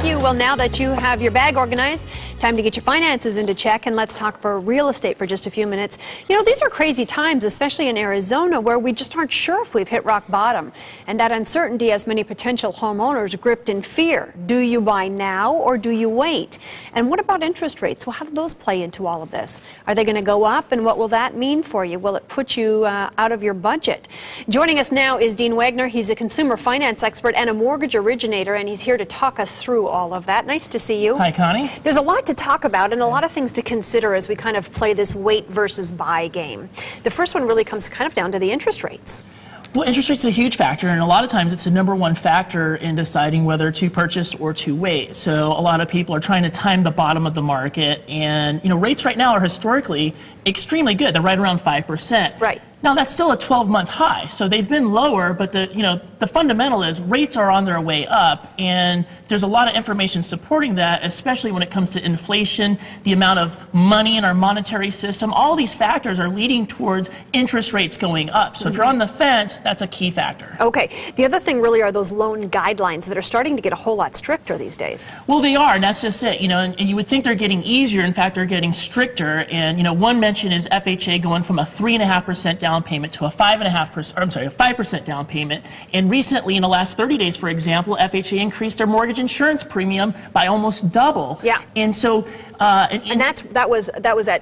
Thank you. Well, now that you have your bag organized, time to get your finances into check, and let's talk for real estate for just a few minutes. You know, these are crazy times, especially in Arizona, where we just aren't sure if we've hit rock bottom. And that uncertainty has many potential homeowners gripped in fear. Do you buy now or do you wait? And what about interest rates? Well, how do those play into all of this? Are they going to go up, and what will that mean for you? Will it put you out of your budget? Joining us now is Dean Wagner. He's a consumer finance expert and a mortgage originator, and he's here to talk us through all of that. Nice to see you. Hi, Connie. There's a lot to talk about and a lot of things to consider as we kind of play this wait versus buy game. The first one really comes kind of down to the interest rates. Well, interest rates is a huge factor, and a lot of times it's the #1 factor in deciding whether to purchase or to wait. So a lot of people are trying to time the bottom of the market, and rates right now are historically extremely good. They're right around 5%. Right. Now that's still a 12-month high, so they've been lower, but the fundamental is rates are on their way up, and there's a lot of information supporting that, especially when it comes to inflation, the amount of money in our monetary system. All these factors are leading towards interest rates going up. So if you're on the fence, that's a key factor. Okay. The other thing really are those loan guidelines that are starting to get a whole lot stricter these days. Well, they are, and that's just it. And you would think they're getting easier. In fact, they're getting stricter. And one mention is FHA going from a 3.5% down payment to a 5% down payment. And recently, in the last 30 days, for example, FHA increased their mortgage insurance premium by almost double. Yeah. And so, and that was at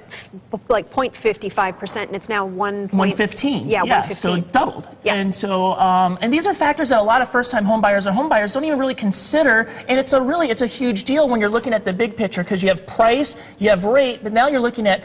like 0.55%, and it's now 1.15. Yeah, 1.15. So it doubled. Yeah. And so, and these are factors that a lot of first-time homebuyers or homebuyers don't even really consider. And it's a huge deal when you're looking at the big picture, because you have price, you have rate, but now you're looking at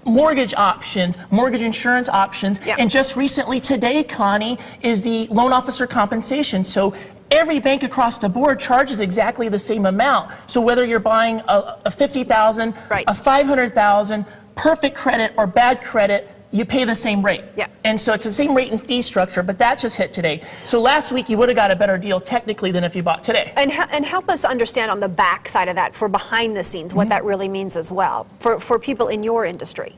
mortgage options, mortgage insurance options, Yep. and just recently today, Connie, is the loan officer compensation. So every bank across the board charges exactly the same amount. So whether you're buying a $50,000, Right. a $500,000, perfect credit or bad credit, you pay the same rate. Yeah. And so it's the same rate and fee structure, but that just hit today. So last week you would have got a better deal technically than if you bought today. And help us understand on the back side of that, for behind the scenes, what that really means as well, for people in your industry.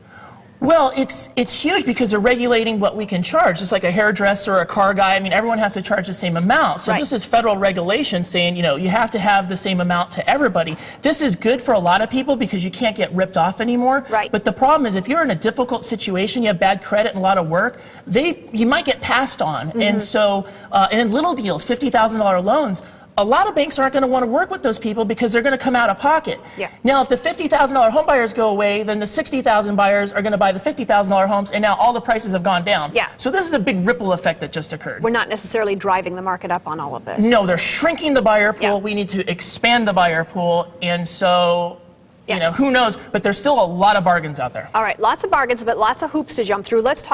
Well, it's huge because they're regulating what we can charge. Just like a hairdresser or a car guy, I mean, everyone has to charge the same amount. So Right. This is federal regulation saying, you have to have the same amount to everybody. This is good for a lot of people because you can't get ripped off anymore. Right. But the problem is if you're in a difficult situation, you have bad credit and a lot of work, you might get passed on. And so, and little deals, $50,000 loans, a lot of banks aren't going to want to work with those people because they're going to come out of pocket. Yeah. Now, if the $50,000 home buyers go away, then the $60,000 buyers are going to buy the $50,000 homes, and now all the prices have gone down. Yeah. So this is a big ripple effect that just occurred. We're not necessarily driving the market up on all of this. No, they're shrinking the buyer pool. Yeah. We need to expand the buyer pool, and so, Yeah. who knows? But there's still a lot of bargains out there. All right, lots of bargains, but lots of hoops to jump through. Let's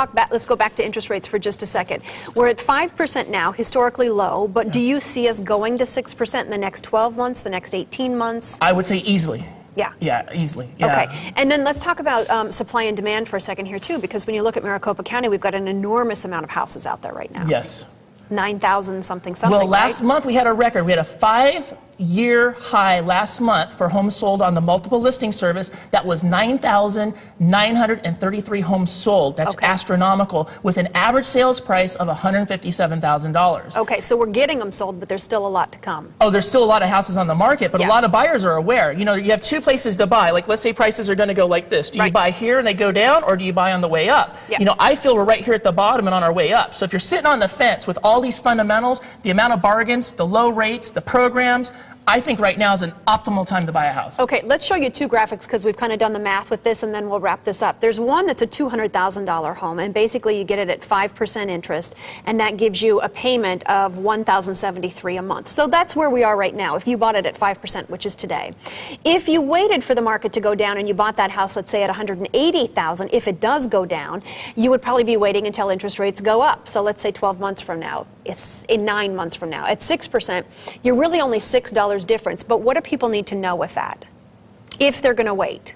go back to interest rates for just a second. We're at 5% now, historically low, but do you see us going to 6% in the next 12 months, the next 18 months? I would say easily. Yeah. Yeah, easily. Yeah. Okay, and then let's talk about supply and demand for a second here too, because when you look at Maricopa County, we've got an enormous amount of houses out there right now. Yes. 9,000 something. Well, last right? month we had a record. We had a 5-year high last month for homes sold on the multiple listing service. That was 9,933 homes sold. That's Okay. astronomical, with an average sales price of $157,000. Okay, so we're getting them sold, but there's still a lot to come. Oh, there's still a lot of houses on the market, but Yeah. a lot of buyers are aware. You have two places to buy. Like, let's say prices are going to go like this. Do you Right. buy here and they go down, or do you buy on the way up? Yeah. I feel we're right here at the bottom and on our way up. So if you're sitting on the fence with all these fundamentals, the amount of bargains, the low rates, the programs, I think right now is an optimal time to buy a house. Okay, let's show you two graphics because we've kind of done the math with this, and then we'll wrap this up. There's one that's a $200,000 home, and basically you get it at 5% interest, and that gives you a payment of $1,073 a month. So that's where we are right now, if you bought it at 5%, which is today. If you waited for the market to go down and you bought that house, let's say at $180,000, if it does go down, you would probably be waiting until interest rates go up. So let's say 12 months from now, it's in 9 months from now. At 6%, you're really only $6 difference. But what do people need to know with that if they're going to wait?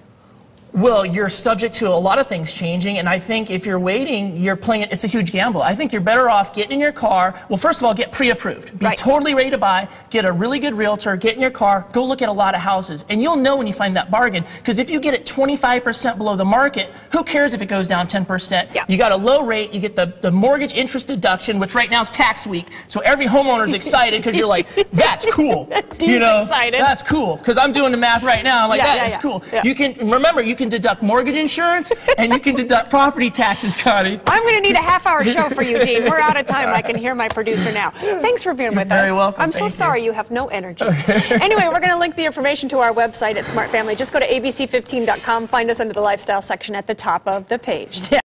Well, you're subject to a lot of things changing, and I think if you're waiting, you're playing it's a huge gamble. I think you're better off getting in your car. Well, first of all, get pre-approved. Be totally ready to buy, get a really good realtor, get in your car, go look at a lot of houses, and you'll know when you find that bargain, because if you get it 25% below the market, who cares if it goes down 10%? Yeah. You got a low rate, you get the mortgage interest deduction, which right now is tax week, so every homeowner's excited because you're like, that's cool. You know, excited. That's cool, because I'm doing the math right now. I'm like, Yeah, that yeah, is yeah. cool. Yeah. You can, remember, you can deduct mortgage insurance and you can deduct property taxes, Connie. I'm going to need a half-hour show for you, Dean. We're out of time. I can hear my producer now. Thanks for being with us. Very welcome. I'm so sorry you have no energy. Anyway, we're going to link the information to our website at Smart Family. Just go to abc15.com. Find us under the lifestyle section at the top of the page. Yeah.